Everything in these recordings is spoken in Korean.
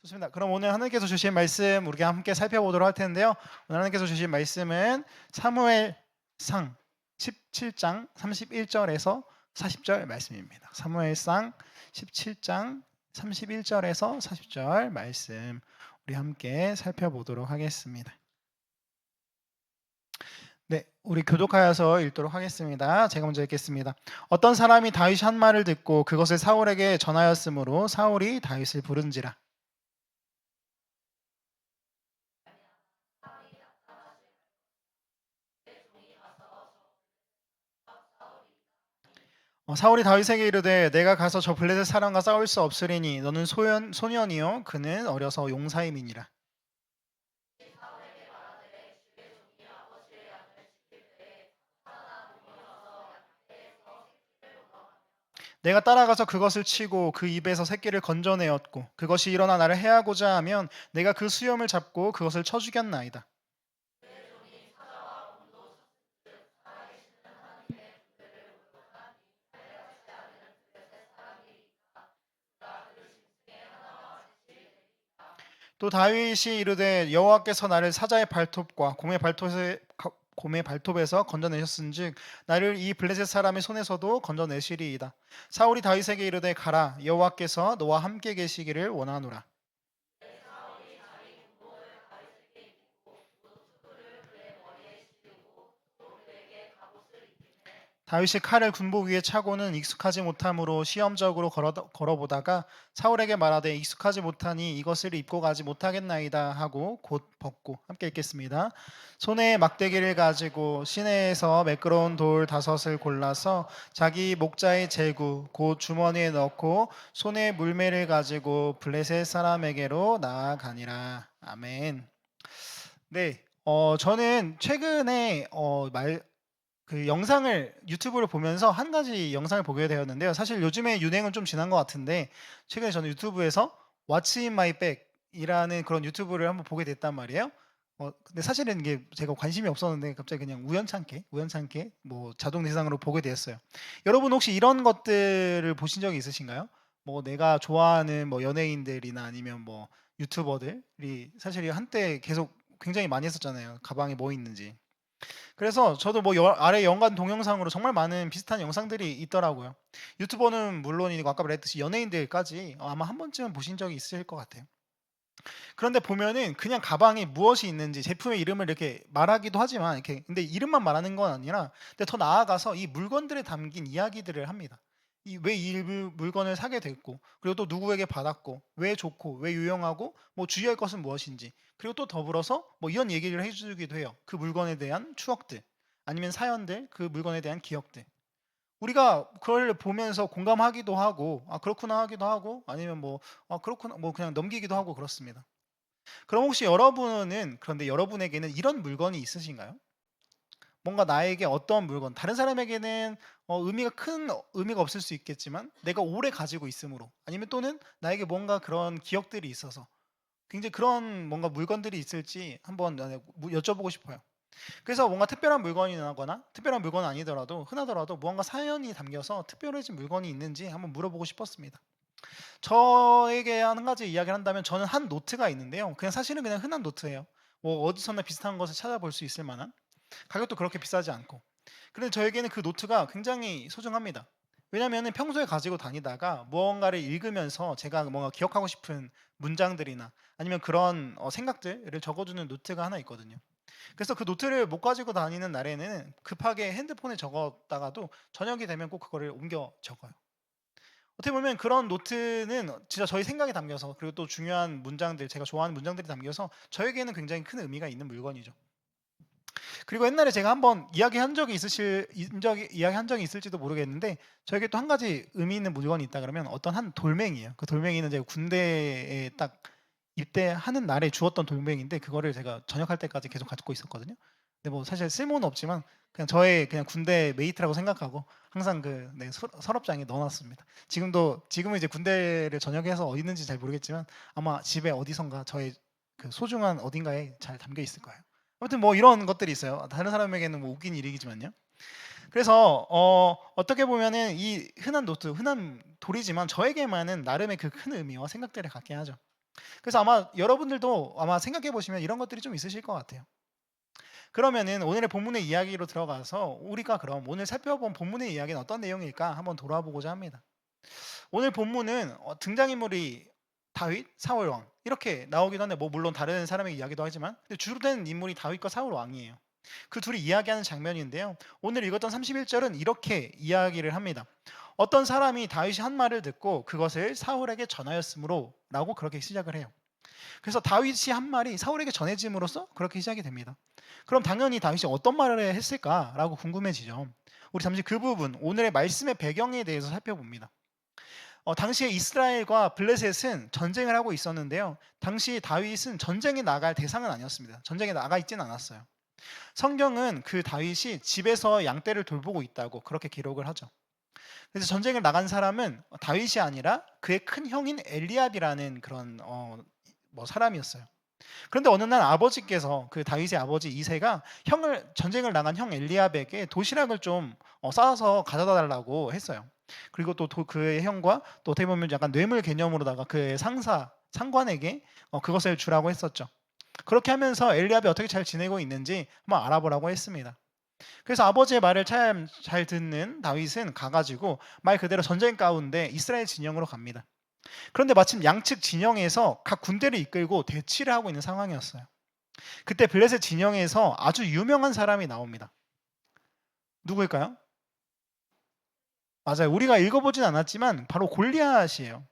좋습니다. 그럼 오늘 하나님께서 주신 말씀 우리가 함께 살펴보도록 할 텐데요. 오늘 하나님께서 주신 말씀은 사무엘상 17장 31절에서 40절 말씀입니다. 사무엘상 17장 31절에서 40절 말씀 우리 함께 살펴보도록 하겠습니다. 네, 우리 교독하여서 읽도록 하겠습니다. 제가 먼저 읽겠습니다. 어떤 사람이 다윗이 한 말을 듣고 그것을 사울에게 전하였으므로 사울이 다윗을 부른지라. 사울이 다윗에게 이르되 내가 가서 저 블레셋 사람과 싸울 수 없으리니 너는 소년이요 그는 어려서 용사임이니라. 내가 따라가서 그것을 치고 그 입에서 새끼를 건져내었고 그것이 일어나 나를 해하고자 하면 내가 그 수염을 잡고 그것을 쳐 죽였나이다. 또 다윗이 이르되 여호와께서 나를 사자의 발톱과 곰의 발톱에서 건져내셨은즉 나를 이 블레셋 사람의 손에서도 건져내시리이다. 사울이 다윗에게 이르되 가라 여호와께서 너와 함께 계시기를 원하노라. 다윗이 칼을 군복 위에 차고는 익숙하지 못함으로 시험적으로 걸어보다가 사울에게 말하되 익숙하지 못하니 이것을 입고 가지 못하겠나이다 하고 곧 벗고 함께 읽겠습니다. 손에 막대기를 가지고 시내에서 매끄러운 돌 5을 골라서 자기 목자의 제구 곧 주머니에 넣고 손에 물매를 가지고 블레셋 사람에게로 나아가니라. 아멘. 네, 저는 최근에 그 영상을 유튜브를 보면서 한 가지 영상을 보게 되었는데요. 사실 요즘에 유행은 좀 지난 것 같은데 최근에 저는 유튜브에서 What's in my bag이라는 그런 유튜브를 한번 보게 됐단 말이에요. 근데 사실은 이게 제가 관심이 없었는데 갑자기 그냥 우연찮게 뭐 자동 대상으로 보게 되었어요. 여러분 혹시 이런 것들을 보신 적이 있으신가요? 뭐 내가 좋아하는 뭐 연예인들이나 아니면 뭐 유튜버들이 사실 한때 계속 굉장히 많이 했었잖아요. 가방에 뭐 있는지. 그래서 저도 뭐 아래 연관 동영상으로 정말 많은 비슷한 영상들이 있더라고요. 유튜버는 물론이고 아까 말했듯이 연예인들까지 아마 한 번쯤은 보신 적이 있을 것 같아요. 그런데 보면은 그냥 가방에 무엇이 있는지 제품의 이름을 이렇게 말하기도 하지만 이렇게 근데 이름만 말하는 건 아니라 근데 더 나아가서 이 물건들에 담긴 이야기들을 합니다. 이 왜 이 물건을 사게 됐고 그리고 또 누구에게 받았고 왜 좋고 왜 유용하고 뭐 주의할 것은 무엇인지 그리고 또 더불어서 뭐 이런 얘기를 해 주기도 해요. 그 물건에 대한 추억들 아니면 사연들 그 물건에 대한 기억들. 우리가 그걸 보면서 공감하기도 하고 '아 그렇구나.' 하기도 하고 아니면 뭐 '아 그렇구나.' 뭐 그냥 넘기기도 하고 그렇습니다. 그럼 혹시 여러분은 그런데 여러분에게는 이런 물건이 있으신가요? 뭔가 나에게 어떤 물건 다른 사람에게는 큰 의미가 없을 수 있겠지만 내가 오래 가지고 있으므로 아니면 또는 나에게 뭔가 그런 기억들이 있어서 굉장히 그런 뭔가 물건들이 있을지 한번 여쭤보고 싶어요. 그래서 뭔가 특별한 물건이거나 특별한 물건은 아니더라도 흔하더라도 무언가 사연이 담겨서 특별해진 물건이 있는지 한번 물어보고 싶었습니다. 저에게 한 가지 이야기를 한다면 저는 한 노트가 있는데요. 그냥 사실은 그냥 흔한 노트예요. 뭐 어디서나 비슷한 것을 찾아볼 수 있을 만한 가격도 그렇게 비싸지 않고. 그런데 저에게는 그 노트가 굉장히 소중합니다. 왜냐하면은 평소에 가지고 다니다가 무언가를 읽으면서 제가 뭔가 기억하고 싶은 문장들이나 아니면 그런 생각들을 적어두는 노트가 하나 있거든요. 그래서 그 노트를 못 가지고 다니는 날에는 급하게 핸드폰에 적었다가도 저녁이 되면 꼭 그거를 옮겨 적어요. 어떻게 보면 그런 노트는 진짜 저희 생각이 담겨서 그리고 또 중요한 문장들 제가 좋아하는 문장들이 담겨서 저에게는 굉장히 큰 의미가 있는 물건이죠. 그리고 옛날에 제가 한번 이야기한 적이 있을지도 모르겠는데 저에게 또 한 가지 의미 있는 물건이 있다 그러면 어떤 한 돌멩이에요. 그 돌멩이는 제가 군대에 딱 입대하는 날에 주었던 돌멩이인데 그거를 제가 전역할 때까지 계속 갖고 있었거든요. 근데 뭐 사실 쓸모는 없지만 그냥 저의 그냥 군대 메이트라고 생각하고 항상 서랍장에 넣어 놨습니다. 지금은 이제 군대를 전역해서 어디 있는지 잘 모르겠지만 아마 집에 어디선가 저의 그 소중한 어딘가에 잘 담겨 있을 거예요. 아무튼 뭐 이런 것들이 있어요. 다른 사람에게는 뭐 웃긴 일이지만요. 그래서 어떻게 보면은 이 흔한 노트, 흔한 돌이지만 저에게만은 나름의 그 큰 의미와 생각들을 갖게 하죠. 그래서 아마 여러분들도 아마 생각해 보시면 이런 것들이 좀 있으실 것 같아요. 그러면은 오늘의 본문의 이야기로 들어가서 우리가 그럼 오늘 살펴본 본문의 이야기는 어떤 내용일까 한번 돌아보고자 합니다. 오늘 본문은 등장인물이 다윗, 사울 왕 이렇게 나오기도 한데 뭐 물론 다른 사람의 이야기도 하지만 근데 주로 된 인물이 다윗과 사울 왕이에요. 그 둘이 이야기하는 장면인데요. 오늘 읽었던 31절은 이렇게 이야기를 합니다. 어떤 사람이 다윗이 한 말을 듣고 그것을 사울에게 전하였으므로 라고 그렇게 시작을 해요. 그래서 다윗이 한 말이 사울에게 전해짐으로써 그렇게 시작이 됩니다. 그럼 당연히 다윗이 어떤 말을 했을까라고 궁금해지죠. 우리 잠시 그 부분 오늘의 말씀의 배경에 대해서 살펴봅니다. 당시에 이스라엘과 블레셋은 전쟁을 하고 있었는데요. 당시 다윗은 전쟁에 나갈 대상은 아니었습니다. 전쟁에 나가 있지는 않았어요. 성경은 그 다윗이 집에서 양떼를 돌보고 있다고 그렇게 기록을 하죠. 그래서 전쟁을 나간 사람은 다윗이 아니라 그의 큰 형인 엘리압이라는 그런 뭐 사람이었어요. 그런데 어느 날 아버지께서 그 다윗의 아버지 이새가 형을 전쟁을 나간 형 엘리압에게 도시락을 좀 싸서 가져다 달라고 했어요. 그리고 또 그의 형과 또 어떻게 보면 약간 뇌물 개념으로다가 그의 상관에게 그것을 주라고 했었죠. 그렇게 하면서 엘리압이 어떻게 잘 지내고 있는지 한번 알아보라고 했습니다. 그래서 아버지의 말을 참 잘 듣는 다윗은 가가지고 말 그대로 전쟁 가운데 이스라엘 진영으로 갑니다. 그런데 마침 양측 진영에서 각 군대를 이끌고 대치를 하고 있는 상황이었어요. 그때 블레셋 진영에서 아주 유명한 사람이 나옵니다. 누구일까요? 맞아요. 우리가 읽어보진 않았지만 바로 골리앗이에요.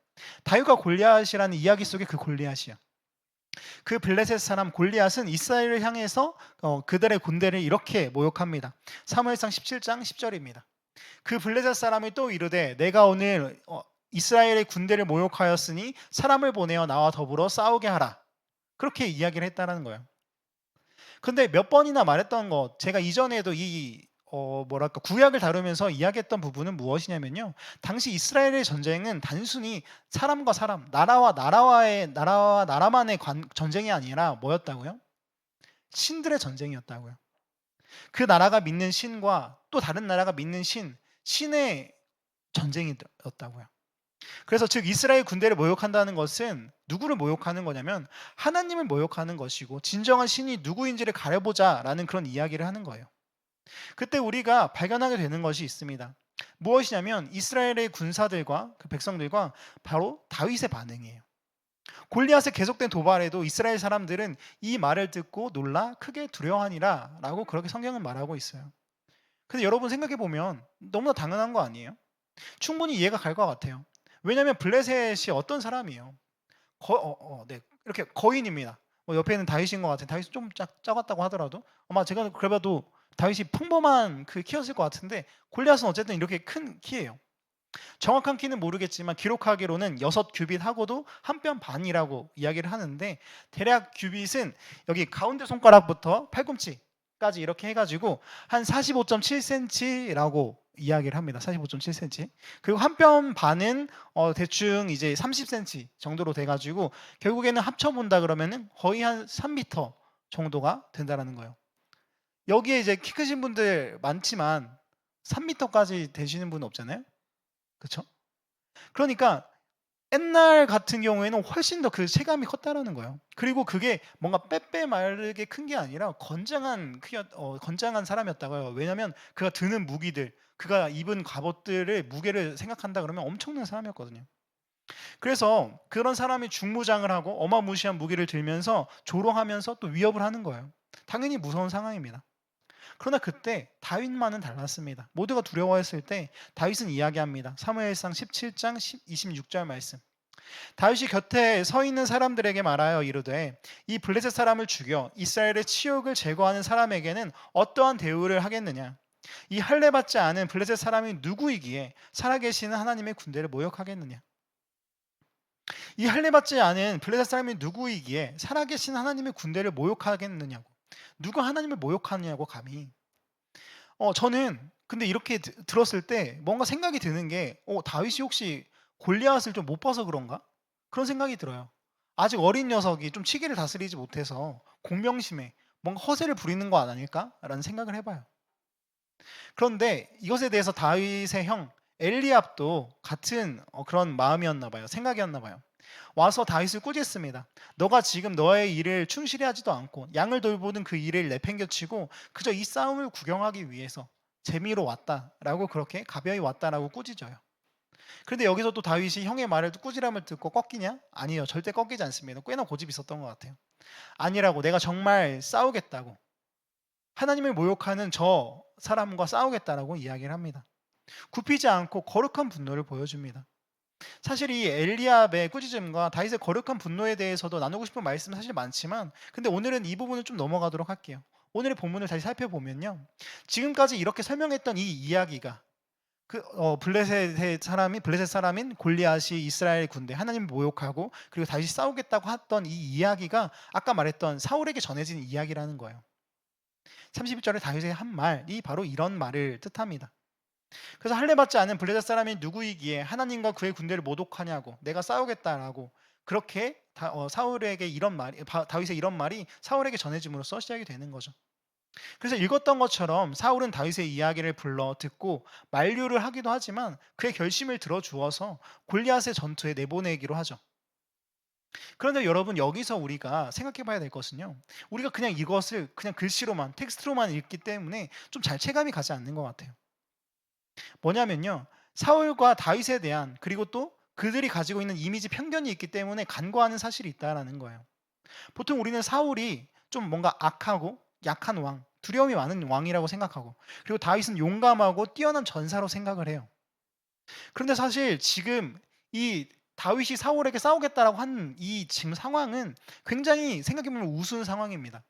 다윗과 골리앗이라는 이야기 속에 그 골리앗이야. 그 블레셋 사람 골리앗은 이스라엘을 향해서 그들의 군대를 이렇게 모욕합니다. 사무엘상 17장 10절입니다. 그 블레셋 사람이 또 이르되 내가 오늘 이스라엘의 군대를 모욕하였으니 사람을 보내어 나와 더불어 싸우게 하라. 그렇게 이야기를 했다는 거예요. 근데 몇 번이나 말했던 것, 제가 이전에도 뭐랄까 구약을 다루면서 이야기했던 부분은 무엇이냐면요. 당시 이스라엘의 전쟁은 단순히 사람과 사람, 나라와 나라만의 전쟁이 아니라 뭐였다고요? 신들의 전쟁이었다고요. 그 나라가 믿는 신과 또 다른 나라가 믿는 신의 전쟁이었다고요. 그래서 즉 이스라엘 군대를 모욕한다는 것은 누구를 모욕하는 거냐면 하나님을 모욕하는 것이고 진정한 신이 누구인지를 가려보자라는 그런 이야기를 하는 거예요. 그때 우리가 발견하게 되는 것이 있습니다. 무엇이냐면 이스라엘의 군사들과 그 백성들과 바로 다윗의 반응이에요. 골리앗의 계속된 도발에도 이스라엘 사람들은 이 말을 듣고 놀라 크게 두려워하니라 라고 그렇게 성경은 말하고 있어요. 근데 여러분 생각해 보면 너무나 당연한 거 아니에요? 충분히 이해가 갈 것 같아요. 왜냐하면 블레셋이 어떤 사람이에요? 네. 이렇게 거인입니다. 옆에 있는 다윗인 것 같아요. 다윗이 좀 작았다고 하더라도 아마 제가 그래봐도 다윗이 평범한 그 키였을 것 같은데 골리앗은 어쨌든 이렇게 큰 키예요. 정확한 키는 모르겠지만 기록하기로는 6규빗하고도 한 뼘 반이라고 이야기를 하는데 대략 규빗은 여기 가운데 손가락부터 팔꿈치까지 이렇게 해가지고 한 45.7cm라고 이야기를 합니다. 45.7cm. 그리고 한 뼘 반은 대충 이제 30cm 정도로 돼가지고 결국에는 합쳐본다 그러면은 거의 한 3m 정도가 된다라는 거예요. 여기에 이제 키 크신 분들 많지만 3m까지 되시는 분은 없잖아요. 그렇죠? 그러니까 옛날 같은 경우에는 훨씬 더 그 체감이 컸다라는 거예요. 그리고 그게 뭔가 빼빼 마르게 큰 게 아니라 건장한 사람이었다고요. 왜냐하면 그가 드는 무기들, 그가 입은 갑옷들의 무게를 생각한다 그러면 엄청난 사람이었거든요. 그래서 그런 사람이 중무장을 하고 어마무시한 무기를 들면서 조롱하면서 또 위협을 하는 거예요. 당연히 무서운 상황입니다. 그러나 그때 다윗만은 달랐습니다. 모두가 두려워했을 때 다윗은 이야기합니다. 사무엘상 17장 26절 말씀. 다윗이 곁에 서 있는 사람들에게 말하여 이르되 이 블레셋 사람을 죽여 이스라엘의 치욕을 제거하는 사람에게는 어떠한 대우를 하겠느냐? 이 할례 받지 않은 블레셋 사람이 누구이기에 살아계시는 하나님의 군대를 모욕하겠느냐? 이 할례 받지 않은 블레셋 사람이 누구이기에 살아계신 하나님의 군대를 모욕하겠느냐고. 누가 하나님을 모욕하느냐고 감히. 저는 근데 이렇게 들었을 때 뭔가 생각이 드는 게 다윗이 혹시 골리앗을 좀 못 봐서 그런가? 그런 생각이 들어요. 아직 어린 녀석이 좀 치기를 다스리지 못해서 공명심에 뭔가 허세를 부리는 거 아닐까라는 생각을 해봐요. 그런데 이것에 대해서 다윗의 형 엘리압도 같은 그런 마음이었나 봐요. 생각이었나 봐요. 와서 다윗을 꾸짖습니다. 너가 지금 너의 일을 충실히 하지도 않고 양을 돌보는 그 일을 내팽겨치고 그저 이 싸움을 구경하기 위해서 재미로 왔다라고, 그렇게 가벼이 왔다라고 꾸짖어요. 그런데 여기서 또 다윗이 형의 말을 꾸지람을 듣고 꺾이냐? 아니요, 절대 꺾이지 않습니다. 꽤나 고집이 있었던 것 같아요. 아니라고, 내가 정말 싸우겠다고, 하나님을 모욕하는 저 사람과 싸우겠다라고 이야기를 합니다. 굽히지 않고 거룩한 분노를 보여줍니다. 사실 이 엘리압의 꾸짖음과 다윗의 거룩한 분노에 대해서도 나누고 싶은 말씀은 사실 많지만, 근데 오늘은 이 부분을 좀 넘어가도록 할게요. 오늘의 본문을 다시 살펴보면요, 지금까지 이렇게 설명했던 이 이야기가 블레셋 사람인 골리앗이 이스라엘 군대 하나님을 모욕하고 그리고 다시 싸우겠다고 했던 이 이야기가 아까 말했던 사울에게 전해진 이야기라는 거예요. 31절에 다윗의 한 말이 바로 이런 말을 뜻합니다. 그래서 할례 받지 않은 블레셋 사람이 누구이기에 하나님과 그의 군대를 모독하냐고, 내가 싸우겠다라고, 그렇게 사울에게 이런 말이, 다윗의 이런 말이 사울에게 전해짐으로써 시작이 되는 거죠. 그래서 읽었던 것처럼 사울은 다윗의 이야기를 불러 듣고 만류를 하기도 하지만 그의 결심을 들어주어서 골리앗의 전투에 내보내기로 하죠. 그런데 여러분, 여기서 우리가 생각해 봐야 될 것은요, 우리가 그냥 이것을 그냥 글씨로만, 텍스트로만 읽기 때문에 좀 잘 체감이 가지 않는 것 같아요. 뭐냐면요, 사울과 다윗에 대한, 그리고 또 그들이 가지고 있는 이미지 편견이 있기 때문에 간과하는 사실이 있다라는 거예요. 보통 우리는 사울이 좀 뭔가 악하고 약한 왕, 두려움이 많은 왕이라고 생각하고, 그리고 다윗은 용감하고 뛰어난 전사로 생각을 해요. 그런데 사실 지금 이 다윗이 사울에게 싸우겠다라고 한 이 지금 상황은 굉장히 생각해보면 우스운 상황입니다.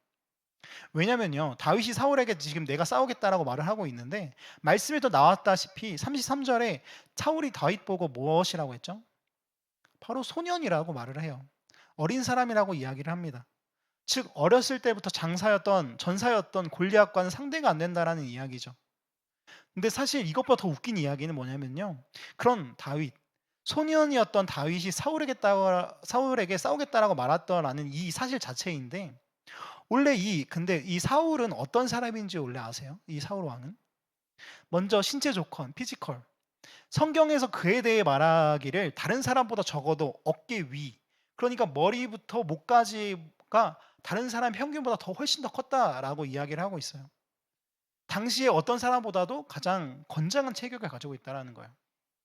왜냐면요, 다윗이 사울에게 지금 내가 싸우겠다라고 말을 하고 있는데, 말씀에도 나왔다시피 33절에 사울이 다윗 보고 무엇이라고 했죠? 바로 소년이라고 말을 해요. 어린 사람이라고 이야기를 합니다. 즉 어렸을 때부터 장사였던 전사였던 골리앗과는 상대가 안 된다라는 이야기죠. 근데 사실 이것보다 더 웃긴 이야기는 뭐냐면요, 그런 다윗, 소년이었던 다윗이 사울에게 싸우겠다라고 말했더라는 이 사실 자체인데, 원래 근데 이 사울은 어떤 사람인지 원래 아세요? 이 사울 왕은 먼저 신체 조건, 피지컬, 성경에서 그에 대해 말하기를 다른 사람보다 적어도 어깨 위, 그러니까 머리부터 목까지가 다른 사람 평균보다 더 훨씬 더 컸다라고 이야기를 하고 있어요. 당시에 어떤 사람보다도 가장 건장한 체격을 가지고 있다라는 거예요.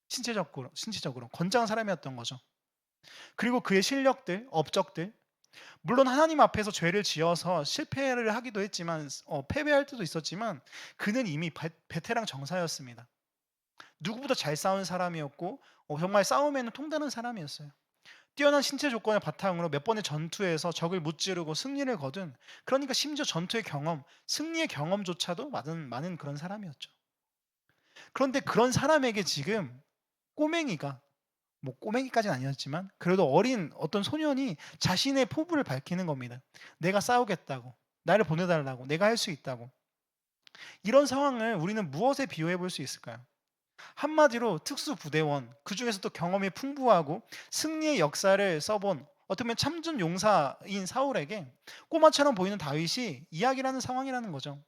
신체적으로 건장한 사람이었던 거죠. 그리고 그의 실력들, 업적들, 물론 하나님 앞에서 죄를 지어서 실패를 하기도 했지만, 패배할 때도 있었지만, 그는 이미 베테랑 정사였습니다. 누구보다 잘 싸운 사람이었고, 정말 싸움에는 통달한 사람이었어요. 뛰어난 신체 조건을 바탕으로 몇 번의 전투에서 적을 무찌르고 승리를 거둔, 그러니까 심지어 전투의 경험, 승리의 경험조차도 많은 그런 사람이었죠. 그런데 그런 사람에게 지금 꼬맹이가, 뭐 꼬맹이까지는 아니었지만 그래도 어린 어떤 소년이 자신의 포부를 밝히는 겁니다. 내가 싸우겠다고, 나를 보내달라고, 내가 할 수 있다고. 이런 상황을 우리는 무엇에 비유해 볼 수 있을까요? 한마디로 특수부대원, 그중에서도 경험이 풍부하고 승리의 역사를 써본 어떻게 보면 참전 용사인 사울에게 꼬마처럼 보이는 다윗이 이야기를 하는 상황이라는 거죠.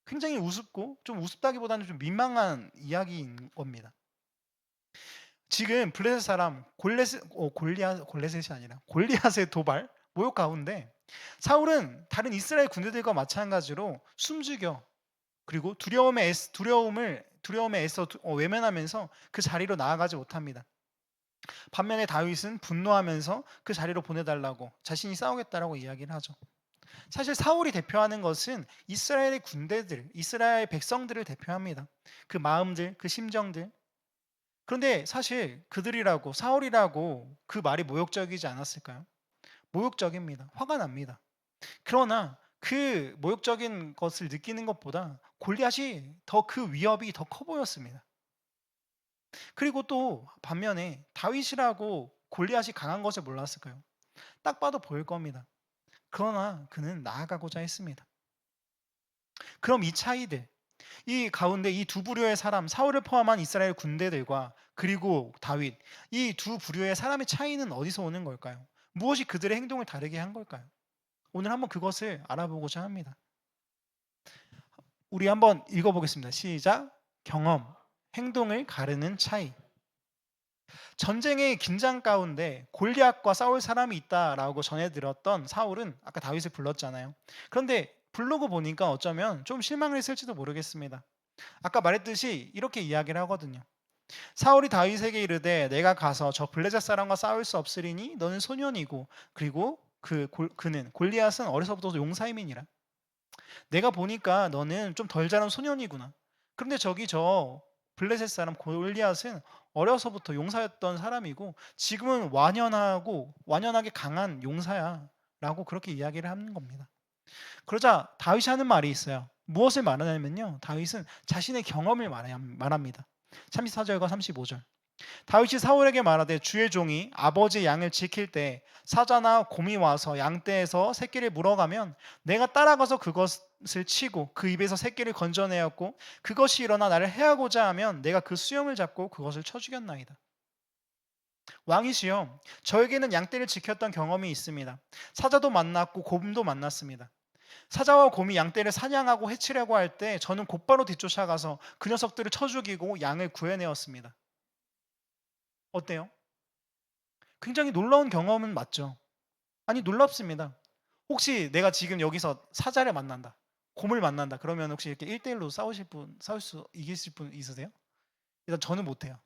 굉장히 우습고, 좀 우습다기보다는 좀 민망한 이야기인 겁니다. 지금 블레셋 사람 골리앗이 아니라 골리앗의 도발 모욕 가운데 사울은 다른 이스라엘 군대들과 마찬가지로 숨죽여, 그리고 두려움에 애써 외면하면서 그 자리로 나아가지 못합니다. 반면에 다윗은 분노하면서 그 자리로 보내달라고, 자신이 싸우겠다라고 이야기를 하죠. 사실 사울이 대표하는 것은 이스라엘의 군대들, 이스라엘 백성들을 대표합니다. 그 마음들, 그 심정들. 그런데 사실 그들이라고, 사울이라고 그 말이 모욕적이지 않았을까요? 모욕적입니다. 화가 납니다. 그러나 그 모욕적인 것을 느끼는 것보다 골리앗이 더, 그 위협이 더 커 보였습니다. 그리고 또 반면에 다윗이라고 골리앗이 강한 것을 몰랐을까요? 딱 봐도 보일 겁니다. 그러나 그는 나아가고자 했습니다. 그럼 이 차이들, 이 가운데 이 두 부류의 사람, 사울을 포함한 이스라엘 군대들과 그리고 다윗, 이 두 부류의 사람의 차이는 어디서 오는 걸까요? 무엇이 그들의 행동을 다르게 한 걸까요? 오늘 한번 그것을 알아보고자 합니다. 우리 한번 읽어보겠습니다. 시작. 경험, 행동을 가르는 차이. 전쟁의 긴장 가운데 골리앗과 싸울 사람이 있다라고 전해 들었던 사울은 아까 다윗을 불렀잖아요. 그런데 부르고 보니까 어쩌면 좀 실망을 했을지도 모르겠습니다. 아까 말했듯이 이렇게 이야기를 하거든요. 사울이 다윗에게 이르되 내가 가서 저 블레셋 사람과 싸울 수 없으리니 너는 소년이고 그리고 그는 골리앗은 어려서부터 용사임이니라. 내가 보니까 너는 좀 덜 자란 소년이구나. 그런데 저기 저 블레셋 사람 골리앗은 어려서부터 용사였던 사람이고 지금은 완연하고 완연하게 강한 용사야라고 그렇게 이야기를 하는 겁니다. 그러자 다윗이 하는 말이 있어요. 무엇을 말하냐면요. 다윗은 자신의 경험을 말합니다. 34절과 35절. 다윗이 사울에게 말하되 주의 종이 아버지의 양을 지킬 때 사자나 곰이 와서 양떼에서 새끼를 물어가면 내가 따라가서 그것을 치고 그 입에서 새끼를 건져내었고 그것이 일어나 나를 해하고자 하면 내가 그 수염을 잡고 그것을 쳐 죽였나이다. 왕이시여 저에게는 양떼를 지켰던 경험이 있습니다. 사자도 만났고 곰도 만났습니다. 사자와 곰이 양떼를 사냥하고 해치려고 할 때 저는 곧바로 뒤쫓아가서 그 녀석들을 쳐 죽이고 양을 구해내었습니다. 어때요? 굉장히 놀라운 경험은 맞죠? 아니 놀랍습니다. 혹시 내가 지금 여기서 사자를 만난다. 곰을 만난다. 그러면 혹시 이렇게 1대1로 싸울 수 이기실 분 있으세요? 일단 저는 못 해요.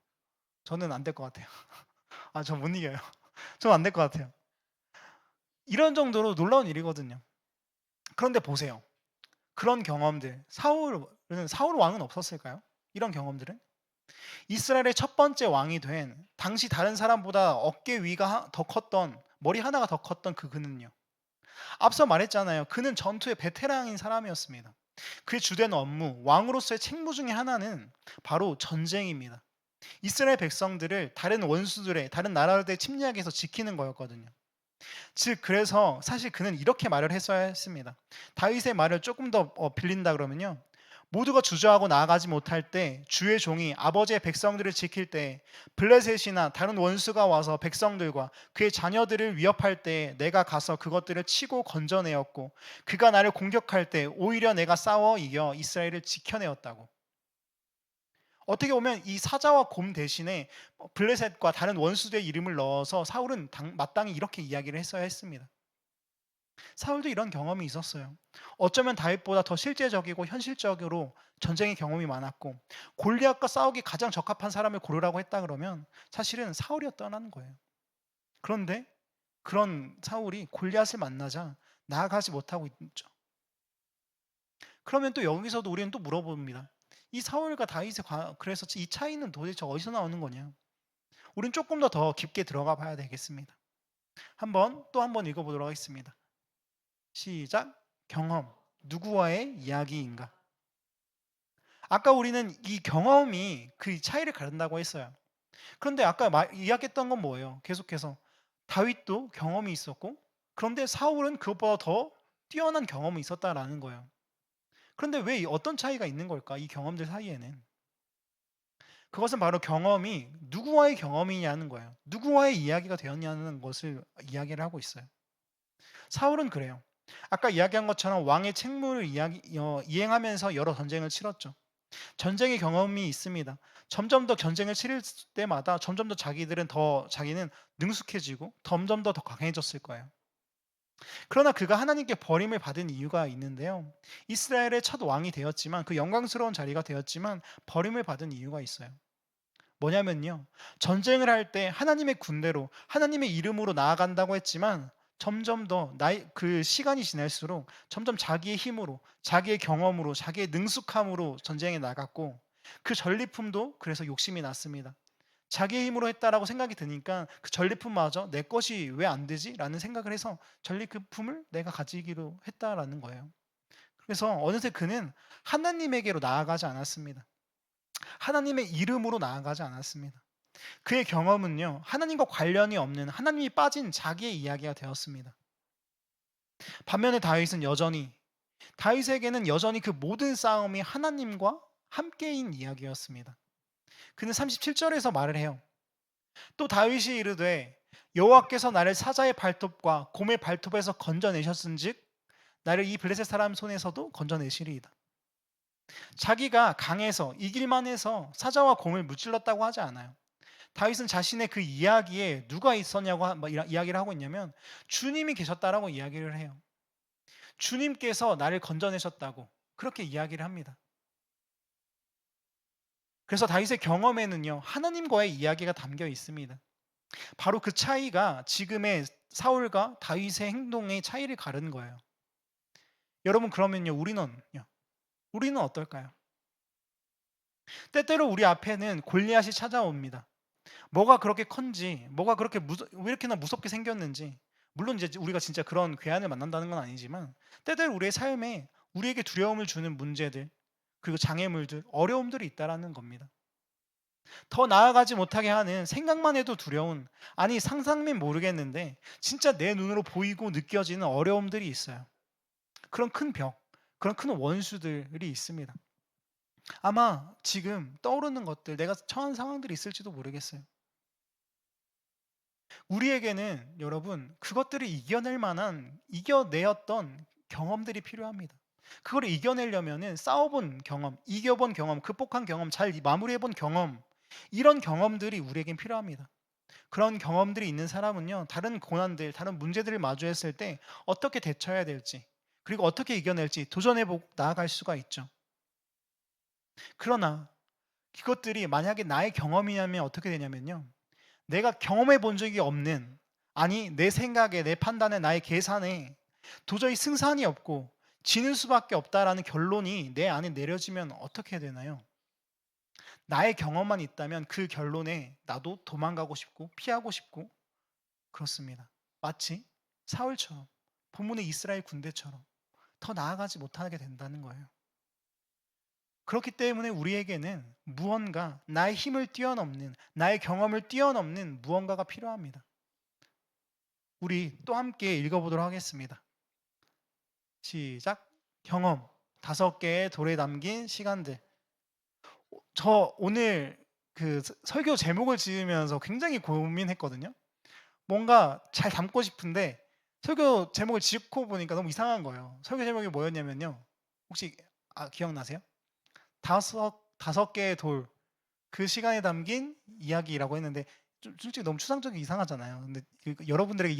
저는 안 될 것 같아요. 아, 저 못 이겨요. 저는 안 될 것 같아요. 이런 정도로 놀라운 일이거든요. 그런데 보세요. 그런 경험들, 사울 왕은 없었을까요? 이런 경험들은? 이스라엘의 첫 번째 왕이 된 당시 다른 사람보다 어깨 위가 더 컸던 머리 하나가 더 컸던 그는요. 앞서 말했잖아요. 그는 전투의 베테랑인 사람이었습니다. 그의 주된 업무, 왕으로서의 책무 중에 하나는 바로 전쟁입니다. 이스라엘 백성들을 다른 원수들의 다른 나라들의 침략에서 지키는 거였거든요. 즉 그래서 사실 그는 이렇게 말을 했어야 했습니다. 다윗의 말을 조금 더 빌린다 그러면요. 모두가 주저하고 나아가지 못할 때 주의 종이 아버지의 백성들을 지킬 때 블레셋이나 다른 원수가 와서 백성들과 그의 자녀들을 위협할 때 내가 가서 그것들을 치고 건져내었고 그가 나를 공격할 때 오히려 내가 싸워 이겨 이스라엘을 지켜내었다고. 어떻게 보면 이 사자와 곰 대신에 블레셋과 다른 원수들의 이름을 넣어서 사울은 마땅히 이렇게 이야기를 했어야 했습니다. 사울도 이런 경험이 있었어요. 어쩌면 다윗보다 더 실제적이고 현실적으로 전쟁의 경험이 많았고 골리앗과 싸우기 가장 적합한 사람을 고르라고 했다 그러면 사실은 사울이었다는 거예요. 그런데 그런 사울이 골리앗을 만나자 나아가지 못하고 있죠. 그러면 또 여기서도 우리는 또 물어봅니다. 이 사울과 다윗의 그래서 이 차이는 도대체 어디서 나오는 거냐? 우린 조금 더 깊게 들어가 봐야 되겠습니다. 또 한 번 읽어보도록 하겠습니다. 시작. 경험. 누구와의 이야기인가? 아까 우리는 이 경험이 그 차이를 가른다고 했어요. 그런데 아까 이야기했던 건 뭐예요? 계속해서 다윗도 경험이 있었고 그런데 사울은 그것보다 더 뛰어난 경험이 있었다라는 거예요. 그런데 왜 어떤 차이가 있는 걸까? 이 경험들 사이에는. 그것은 바로 경험이 누구와의 경험이냐는 거예요. 누구와의 이야기가 되었냐는 것을 이야기를 하고 있어요. 사울은 그래요. 아까 이야기한 것처럼 왕의 책무를 이행하면서 여러 전쟁을 치렀죠. 전쟁의 경험이 있습니다. 점점 더 전쟁을 치를 때마다 점점 더 자기는 능숙해지고 점점 더 강해졌을 거예요. 그러나 그가 하나님께 버림을 받은 이유가 있는데요. 이스라엘의 첫 왕이 되었지만 그 영광스러운 자리가 되었지만 버림을 받은 이유가 있어요. 뭐냐면요. 전쟁을 할 때 하나님의 군대로 하나님의 이름으로 나아간다고 했지만 점점 더 그 시간이 지날수록 점점 자기의 힘으로 자기의 경험으로 자기의 능숙함으로 전쟁에 나갔고 그 전리품도 그래서 욕심이 났습니다. 자기의 힘으로 했다라고 생각이 드니까 그 전리품마저 내 것이 왜 안 되지? 라는 생각을 해서 전리품을 내가 가지기로 했다라는 거예요. 그래서 어느새 그는 하나님에게로 나아가지 않았습니다. 하나님의 이름으로 나아가지 않았습니다. 그의 경험은요, 하나님과 관련이 없는 하나님이 빠진 자기의 이야기가 되었습니다. 반면에 다윗에게는 여전히 그 모든 싸움이 하나님과 함께인 이야기였습니다. 그는 37절에서 말을 해요. 또 다윗이 이르되 여호와께서 나를 사자의 발톱과 곰의 발톱에서 건져내셨은즉 나를 이 블레셋 사람 손에서도 건져내시리이다. 자기가 강해서 이길만 해서 사자와 곰을 무찔렀다고 하지 않아요. 다윗은 자신의 그 이야기에 누가 있었냐고 이야기를 하고 있냐면 주님이 계셨다라고 이야기를 해요. 주님께서 나를 건져내셨다고 그렇게 이야기를 합니다. 그래서 다윗의 경험에는요, 하나님과의 이야기가 담겨 있습니다. 바로 그 차이가 지금의 사울과 다윗의 행동의 차이를 가르는 거예요. 여러분, 그러면요, 우리는 어떨까요? 때때로 우리 앞에는 골리앗이 찾아옵니다. 뭐가 그렇게 컸지, 뭐가 그렇게 왜 이렇게나 무섭게 생겼는지. 물론 이제 우리가 진짜 그런 괴한을 만난다는 건 아니지만 때때로 우리의 삶에 우리에게 두려움을 주는 문제들, 그리고 장애물들, 어려움들이 있다라는 겁니다. 더 나아가지 못하게 하는 생각만 해도 두려운, 아니 상상면 모르겠는데 진짜 내 눈으로 보이고 느껴지는 어려움들이 있어요. 그런 큰 벽, 그런 큰 원수들이 있습니다. 아마 지금 떠오르는 것들, 내가 처한 상황들이 있을지도 모르겠어요. 우리에게는 여러분 그것들을 이겨낼 만한 이겨내었던 경험들이 필요합니다. 그걸 이겨내려면은 싸워본 경험, 이겨본 경험, 극복한 경험, 잘 마무리해본 경험, 이런 경험들이 우리에겐 필요합니다. 그런 경험들이 있는 사람은요, 다른 고난들, 다른 문제들을 마주했을 때 어떻게 대처해야 될지, 그리고 어떻게 이겨낼지 도전해보고 나아갈 수가 있죠. 그러나 그것들이 만약에 나의 경험이냐면 어떻게 되냐면요, 내가 경험해 본 적이 없는, 아니 내 생각에, 내 판단에, 나의 계산에 도저히 승산이 없고 지는 수밖에 없다라는 결론이 내 안에 내려지면 어떻게 되나요? 나의 경험만 있다면 그 결론에 나도 도망가고 싶고 피하고 싶고 그렇습니다. 마치 사울처럼, 본문의 이스라엘 군대처럼 더 나아가지 못하게 된다는 거예요. 그렇기 때문에 우리에게는 무언가, 나의 힘을 뛰어넘는, 나의 경험을 뛰어넘는 무언가가 필요합니다. 우리 또 함께 읽어보도록 하겠습니다. 시작. 경험. 5개의 돌에 담긴 시간들. 저 오늘 그 설교 제목을 지으면서 굉장히 고민했거든요. 뭔가 잘 담고 싶은데 설교 제목을 짓고 보니까 너무 이상한 거예요. 설교 제목이 뭐였냐면요. 혹시 기억나세요? 다섯 개의 돌, 그 시간에 담긴 이야기라고 했는데 좀 솔직히 너무 추상적이 이상하잖아요. 근데 여러분들에게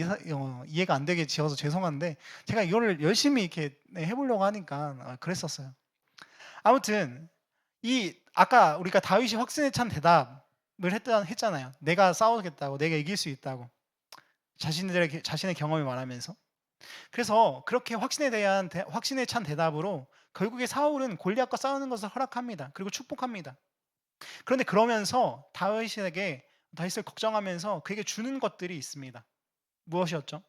이해가 안 되게 지어서 죄송한데 제가 이거를 열심히 이렇게 해보려고 하니까 그랬었어요. 아무튼 이 아까 우리가 다윗이 확신에 찬 대답을 했잖아요. 내가 싸우겠다고, 내가 이길 수 있다고, 자신의 경험을 말하면서. 그래서 그렇게 확신에 찬 대답으로 결국에 사울은 골리앗과 싸우는 것을 허락합니다. 그리고 축복합니다. 그런데 그러면서 다윗을 걱정하면서 그에게 주는 것들이 있습니다. 무엇이었죠?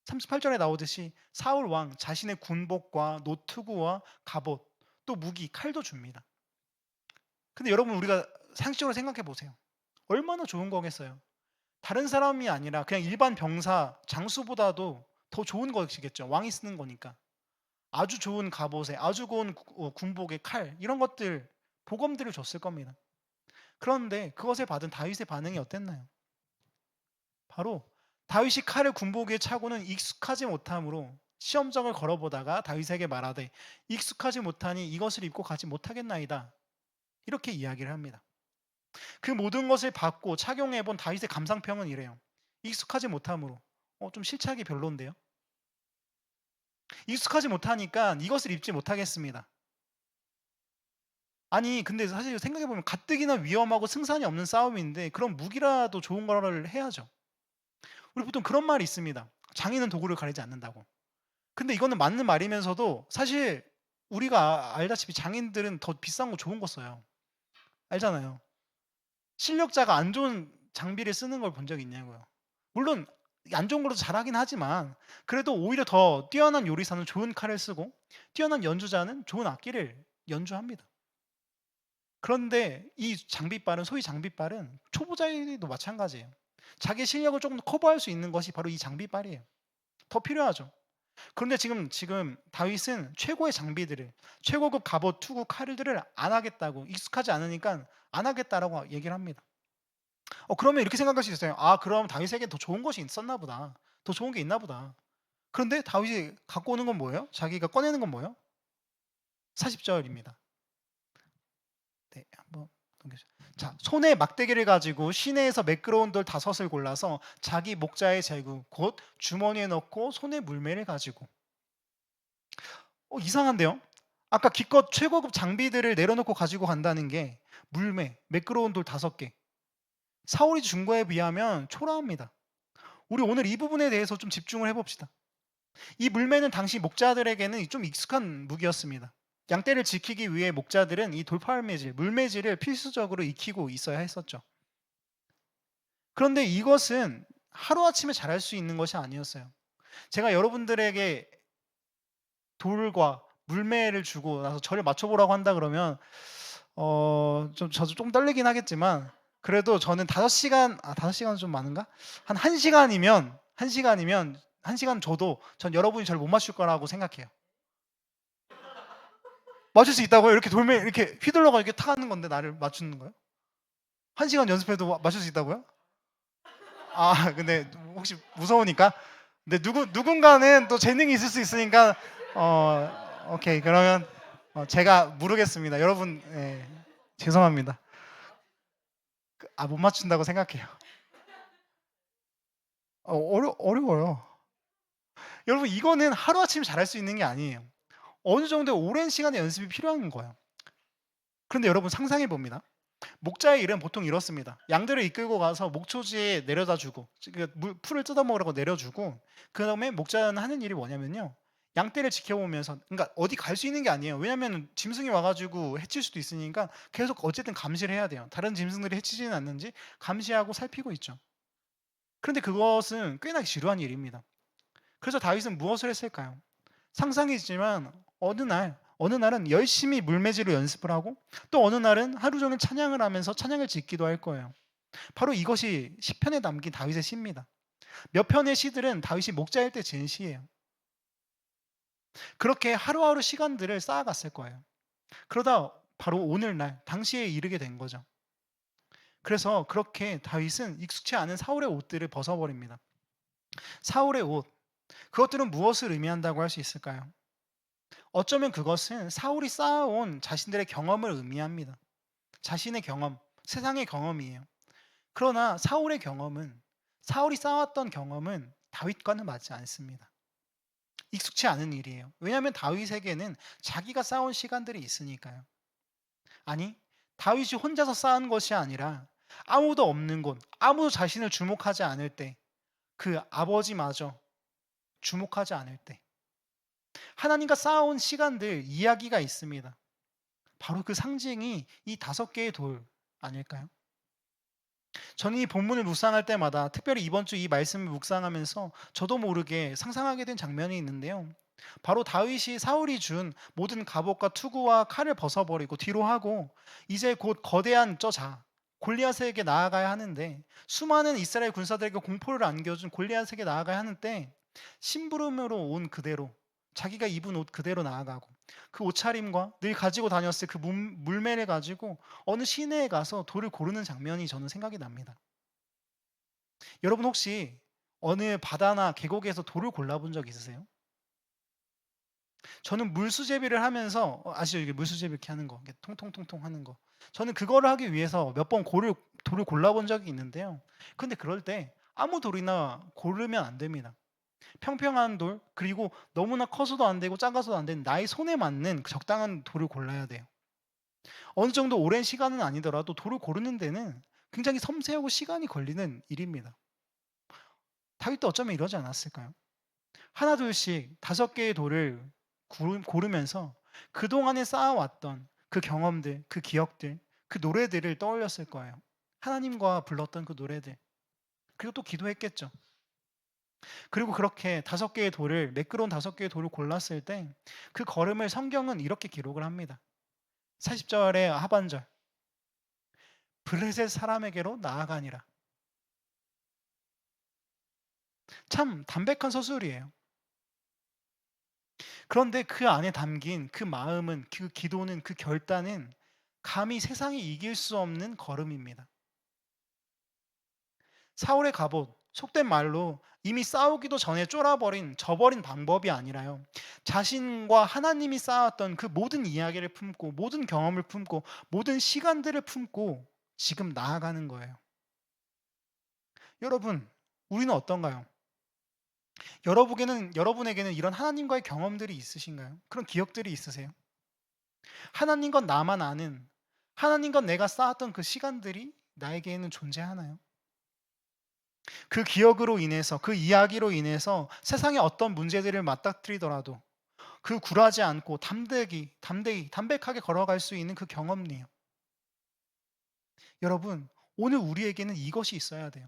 38절에 나오듯이 사울 왕 자신의 군복과 노트구와 갑옷, 또 무기, 칼도 줍니다. 근데 여러분, 우리가 상식적으로 생각해 보세요. 얼마나 좋은 거겠어요. 다른 사람이 아니라 그냥 일반 병사, 장수보다도 더 좋은 것이겠죠. 왕이 쓰는 거니까. 아주 좋은 갑옷에, 아주 좋은 군복에, 칼, 이런 것들, 보검들을 줬을 겁니다. 그런데 그것을 받은 다윗의 반응이 어땠나요? 바로 다윗이 칼을 군복 위에 차고는 익숙하지 못함으로 시험장을 걸어보다가 다윗에게 말하되 익숙하지 못하니 이것을 입고 가지 못하겠나이다. 이렇게 이야기를 합니다. 그 모든 것을 받고 착용해 본 다윗의 감상평은 이래요. 익숙하지 못함으로. 좀 실착이 별론데요. 익숙하지 못하니까 이것을 입지 못하겠습니다. 아니 근데 사실 생각해 보면 가뜩이나 위험하고 승산이 없는 싸움인데 그런 무기라도 좋은 거를 해야죠. 우리 보통 그런 말이 있습니다. 장인은 도구를 가리지 않는다고. 근데 이거는 맞는 말이면서도 사실 우리가 알다시피 장인들은 더 비싼 거 좋은 거 써요. 알잖아요. 실력자가 안 좋은 장비를 쓰는 걸 본 적이 있냐고요. 물론 안 좋은 걸로 잘하긴 하지만 그래도 오히려 더 뛰어난 요리사는 좋은 칼을 쓰고 뛰어난 연주자는 좋은 악기를 연주합니다. 그런데 이 장비빨은, 소위 장비빨은 초보자에도 마찬가지예요. 자기 실력을 조금 더 커버할 수 있는 것이 바로 이 장비빨이에요. 더 필요하죠. 그런데 지금 다윗은 최고의 장비들을, 최고급 갑옷, 투구, 칼들을 안 하겠다고, 익숙하지 않으니까 안 하겠다라고 얘기를 합니다. 그러면 이렇게 생각할 수 있어요. 그럼 다윗에게 더 좋은 것이 있었나 보다. 더 좋은 게 있나 보다. 그런데 다윗이 갖고 오는 건 뭐예요? 자기가 꺼내는 건 뭐예요? 40절입니다. 네, 한번. 자, 손에 막대기를 가지고 시내에서 매끄러운 돌 5을 골라서 자기 목자의 제구 곧 주머니에 넣고 손에 물매를 가지고. 이상한데요? 아까 기껏 최고급 장비들을 내려놓고 가지고 간다는 게 물매, 매끄러운 돌 5개. 사울이 준 거에 비하면 초라합니다. 우리 오늘 이 부분에 대해서 좀 집중을 해봅시다. 이 물매는 당시 목자들에게는 좀 익숙한 무기였습니다. 양떼를 지키기 위해 목자들은 이 돌팔매질, 물매질을 필수적으로 익히고 있어야 했었죠. 그런데 이것은 하루아침에 잘할 수 있는 것이 아니었어요. 제가 여러분들에게 돌과 물매를 주고 나서 저를 맞춰보라고 한다 그러면 저도 좀 떨리긴 하겠지만 그래도 저는 5시간, 5시간은 좀 많은가? 한 1시간이면 1시간 줘도 전 여러분이 저를 못 맞출 거라고 생각해요. 맞출 수 있다고요? 이렇게 돌매 이렇게 휘둘러 가지고 타는 건데 나를 맞추는 거예요? 1시간 연습해도 맞출 수 있다고요? 근데 혹시 무서우니까. 근데 누군가는 또 재능이 있을 수 있으니까 오케이. 그러면 제가 모르겠습니다. 여러분, 예, 죄송합니다. 못 맞춘다고 생각해요. 어려워요. 여러분, 이거는 하루아침에 잘할 수 있는 게 아니에요. 어느 정도의 오랜 시간의 연습이 필요한 거예요. 그런데 여러분 상상해 봅니다. 목자의 일은 보통 이렇습니다. 양들을 이끌고 가서 목초지에 내려다 주고 풀을 뜯어 먹으라고 내려주고 그다음에 목자는 하는 일이 뭐냐면요. 양떼를 지켜보면서 그러니까 어디 갈 수 있는 게 아니에요. 왜냐하면 짐승이 와가지고 해칠 수도 있으니까 계속 어쨌든 감시를 해야 돼요. 다른 짐승들이 해치지는 않는지 감시하고 살피고 있죠. 그런데 그것은 꽤나 지루한 일입니다. 그래서 다윗은 무엇을 했을까요? 상상이지만 어느 날은 열심히 물매질로 연습을 하고 또 어느 날은 하루 종일 찬양을 하면서 찬양을 짓기도 할 거예요. 바로 이것이 시편에 담긴 다윗의 시입니다. 몇 편의 시들은 다윗이 목자일 때 지은 시예요. 그렇게 하루하루 시간들을 쌓아갔을 거예요. 그러다 바로 오늘날 당시에 이르게 된 거죠. 그래서 그렇게 다윗은 익숙치 않은 사울의 옷들을 벗어버립니다. 사울의 옷, 그것들은 무엇을 의미한다고 할 수 있을까요? 어쩌면 그것은 사울이 쌓아온 자신들의 경험을 의미합니다. 자신의 경험, 세상의 경험이에요. 그러나 사울이 쌓아왔던 경험은 다윗과는 맞지 않습니다. 익숙치 않은 일이에요. 왜냐하면 다윗에게는 자기가 쌓아온 시간들이 있으니까요. 아니, 다윗이 혼자서 쌓은 것이 아니라 아무도 없는 곳, 아무도 자신을 주목하지 않을 때, 그 아버지마저 주목하지 않을 때, 하나님과 쌓아온 시간들, 이야기가 있습니다. 바로 그 상징이 이 5개의 돌 아닐까요? 저는 이 본문을 묵상할 때마다 특별히 이번 주 이 말씀을 묵상하면서 저도 모르게 상상하게 된 장면이 있는데요. 바로 다윗이 사울이 준 모든 갑옷과 투구와 칼을 벗어버리고 뒤로 하고 이제 곧 거대한 골리앗에게 나아가야 하는데 수많은 이스라엘 군사들에게 공포를 안겨준 골리앗에게 나아가야 하는데 심부름으로 온 그대로 자기가 입은 옷 그대로 나아가고 그 옷차림과 늘 가지고 다녔을 그 물매를 가지고 어느 시내에 가서 돌을 고르는 장면이 저는 생각이 납니다. 여러분 혹시 어느 바다나 계곡에서 돌을 골라본 적 있으세요? 저는 물수제비를 하면서 아시죠? 이게 물수제비 이렇게 하는 거, 이렇게 통통통통 하는 거. 저는 그거를 하기 위해서 몇 번 돌을 골라본 적이 있는데요. 근데 그럴 때 아무 돌이나 고르면 안 됩니다. 평평한 돌, 그리고 너무나 커서도 안 되고 작아서도 안 되는 나의 손에 맞는 그 적당한 돌을 골라야 돼요. 어느 정도 오랜 시간은 아니더라도 돌을 고르는 데는 굉장히 섬세하고 시간이 걸리는 일입니다. 다윗도 어쩌면 이러지 않았을까요? 하나둘씩 5개의 돌을 고르면서 그동안에 쌓아왔던 그 경험들, 그 기억들, 그 노래들을 떠올렸을 거예요. 하나님과 불렀던 그 노래들. 그리고 또 기도했겠죠. 그리고 그렇게 5개의 돌을, 매끄러운 5개의 돌을 골랐을 때 그 걸음을 성경은 이렇게 기록을 합니다. 40절의 하반절. 블레셋 사람에게로 나아가니라. 참 담백한 서술이에요. 그런데 그 안에 담긴 그 마음은, 그 기도는, 그 결단은 감히 세상이 이길 수 없는 걸음입니다. 사울의 갑옷, 속된 말로 이미 싸우기도 전에 쫄아버린 져버린 방법이 아니라요. 자신과 하나님이 쌓았던 그 모든 이야기를 품고 모든 경험을 품고 모든 시간들을 품고 지금 나아가는 거예요. 여러분, 우리는 어떤가요? 여러분에게는 이런 하나님과의 경험들이 있으신가요? 그런 기억들이 있으세요? 하나님과 나만 아는, 하나님과 내가 쌓았던 그 시간들이 나에게는 존재하나요? 그 기억으로 인해서, 그 이야기로 인해서 세상의 어떤 문제들을 맞닥뜨리더라도 그 굴하지 않고 담백하게 걸어갈 수 있는 그 경험이에요. 여러분, 오늘 우리에게는 이것이 있어야 돼요.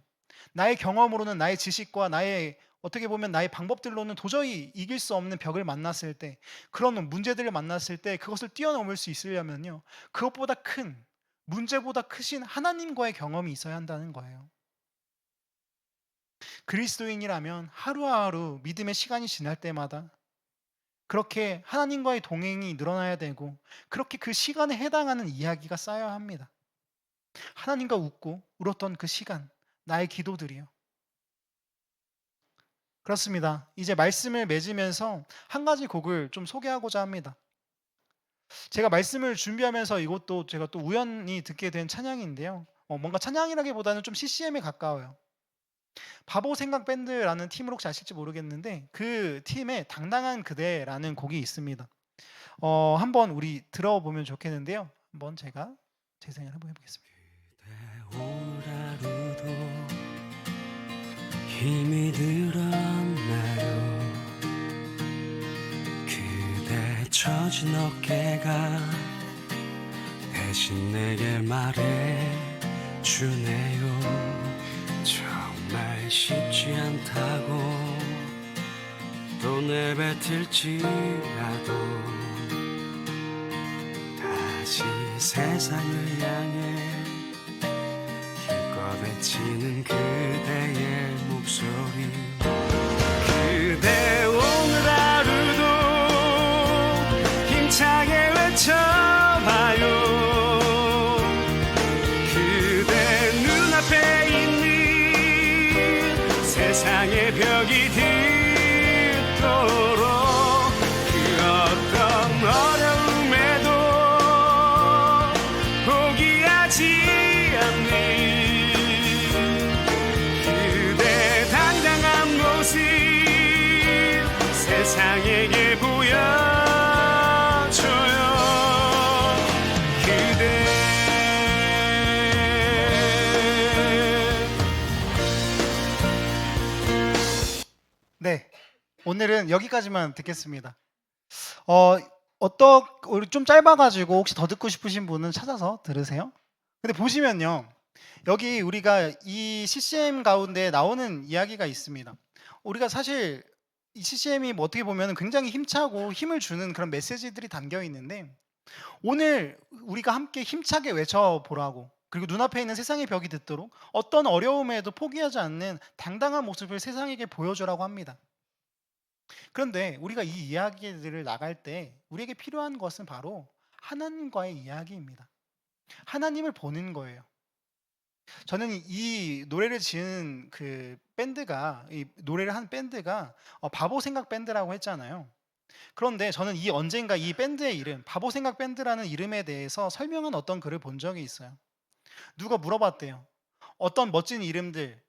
나의 경험으로는, 나의 지식과 나의 어떻게 보면 나의 방법들로는 도저히 이길 수 없는 벽을 만났을 때, 그런 문제들을 만났을 때 그것을 뛰어넘을 수 있으려면요, 그것보다 큰, 문제보다 크신 하나님과의 경험이 있어야 한다는 거예요. 그리스도인이라면 하루하루 믿음의 시간이 지날 때마다 그렇게 하나님과의 동행이 늘어나야 되고, 그렇게 그 시간에 해당하는 이야기가 쌓여야 합니다. 하나님과 웃고 울었던 그 시간, 나의 기도들이요. 그렇습니다. 이제 말씀을 맺으면서 한 가지 곡을 좀 소개하고자 합니다. 제가 말씀을 준비하면서 이것도 제가 또 우연히 듣게 된 찬양인데요. 뭔가 찬양이라기보다는 좀 CCM에 가까워요. 바보 생각 밴드라는 팀을 혹시 아실지 모르겠는데 그 팀의 당당한 그대라는 곡이 있습니다. 한번 우리 들어보면 좋겠는데요. 한번 제가 재생을 한번 해보겠습니다. 오늘 하루도 힘이 들었나요? 그대 처진 어깨가 대신 내게 말해주네요. 정말 쉽지 않다고 또 내뱉을지라도 다시 세상을 향해 외치는 그대의 목소리. 그대 오늘 하루도 힘차게 외쳐봐요. 그대 눈앞에 있는 세상의 벽이 딛도록 그 어떤 어려움에도 포기하지 않는 세상에게 보여줘요. 그대 네, 오늘은 여기까지만 듣겠습니다. 우리 좀 짧아가지고 혹시 더 듣고 싶으신 분은 찾아서 들으세요. 근데 보시면요, 여기 우리가 이 CCM 가운데 나오는 이야기가 있습니다. 우리가 사실 이 CCM이 뭐 어떻게 보면 굉장히 힘차고 힘을 주는 그런 메시지들이 담겨 있는데, 오늘 우리가 함께 힘차게 외쳐보라고, 그리고 눈앞에 있는 세상의 벽이 듣도록 어떤 어려움에도 포기하지 않는 당당한 모습을 세상에게 보여주라고 합니다. 그런데 우리가 이 이야기들을 나갈 때 우리에게 필요한 것은 바로 하나님과의 이야기입니다. 하나님을 보는 거예요. 저는 이 노래를 지은 그 밴드가, 이 노래를 한 밴드가 바보 생각 밴드라고 했잖아요. 그런데 저는 언젠가 이 밴드의 이름, 바보 생각 밴드라는 이름에 대해서 설명한 어떤 글을 본 적이 있어요. 누가 물어봤대요. 어떤 멋진 이름들,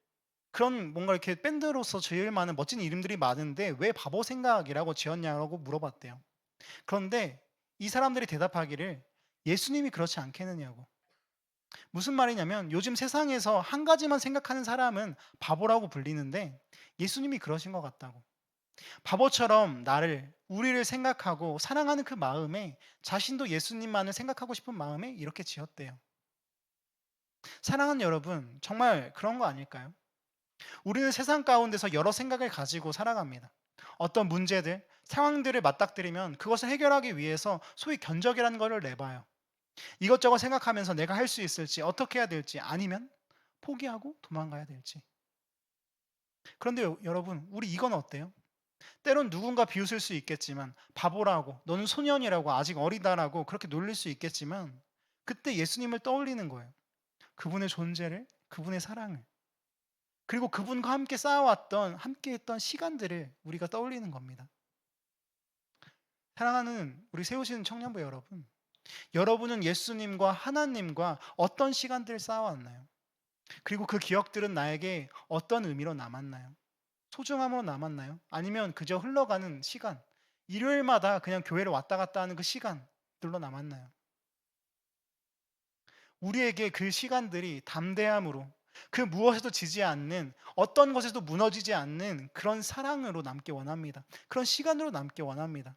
그런 뭔가 이렇게 밴드로서 지을 만한 멋진 이름들이 많은데 왜 바보 생각이라고 지었냐고 물어봤대요. 그런데 이 사람들이 대답하기를, 예수님이 그렇지 않겠느냐고. 무슨 말이냐면 요즘 세상에서 한 가지만 생각하는 사람은 바보라고 불리는데 예수님이 그러신 것 같다고. 바보처럼 우리를 생각하고 사랑하는 그 마음에, 자신도 예수님만을 생각하고 싶은 마음에 이렇게 지었대요. 사랑하는 여러분, 정말 그런 거 아닐까요? 우리는 세상 가운데서 여러 생각을 가지고 살아갑니다. 어떤 문제들, 상황들을 맞닥뜨리면 그것을 해결하기 위해서 소위 견적이라는 것을 내봐요. 이것저것 생각하면서 내가 할 수 있을지, 어떻게 해야 될지, 아니면 포기하고 도망가야 될지. 그런데 여러분, 우리 이건 어때요? 때론 누군가 비웃을 수 있겠지만, 바보라고, 너는 소년이라고, 아직 어리다라고 그렇게 놀릴 수 있겠지만, 그때 예수님을 떠올리는 거예요. 그분의 존재를, 그분의 사랑을. 그리고 그분과 함께 쌓아왔던 함께 했던 시간들을 우리가 떠올리는 겁니다. 사랑하는 우리 세우시는 청년부 여러분, 여러분은 예수님과 하나님과 어떤 시간들을 쌓아왔나요? 그리고 그 기억들은 나에게 어떤 의미로 남았나요? 소중함으로 남았나요? 아니면 그저 흘러가는 시간, 일요일마다 그냥 교회를 왔다 갔다 하는 그 시간들로 남았나요? 우리에게 그 시간들이 담대함으로, 그 무엇에도 지지 않는, 어떤 것에도 무너지지 않는 그런 사랑으로 남기 원합니다. 그런 시간으로 남기 원합니다.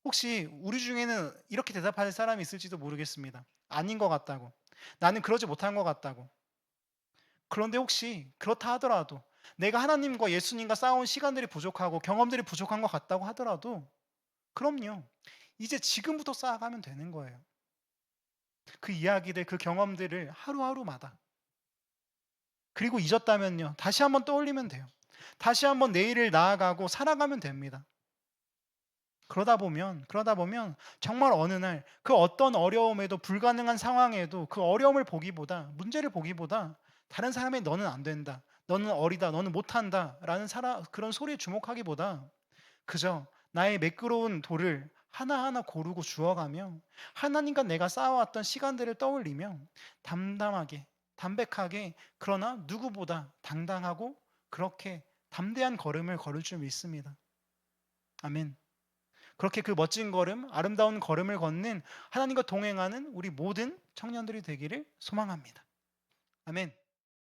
혹시 우리 중에는 이렇게 대답할 사람이 있을지도 모르겠습니다. 아닌 것 같다고. 나는 그러지 못한 것 같다고. 그런데 혹시 그렇다 하더라도, 내가 하나님과 예수님과 싸운 시간들이 부족하고 경험들이 부족한 것 같다고 하더라도, 그럼요. 이제 지금부터 쌓아가면 되는 거예요. 그 이야기들, 그 경험들을 하루하루마다. 그리고 잊었다면요, 다시 한번 떠올리면 돼요. 다시 한번 내일을 나아가고 살아가면 됩니다. 그러다 보면 정말 어느 날 그 어떤 어려움에도, 불가능한 상황에도 그 어려움을 보기보다, 문제를 보기보다 다른 사람의 "너는 안 된다. 너는 어리다. 너는 못한다."라는 그런 소리에 주목하기보다 그저 나의 매끄러운 돌을 하나하나 고르고 주워가며 하나님과 내가 쌓아왔던 시간들을 떠올리며 담담하게, 담백하게, 그러나 누구보다 당당하고 그렇게 담대한 걸음을 걸을 줄 믿습니다. 아멘. 그렇게 그 멋진 걸음, 아름다운 걸음을 걷는, 하나님과 동행하는 우리 모든 청년들이 되기를 소망합니다. 아멘.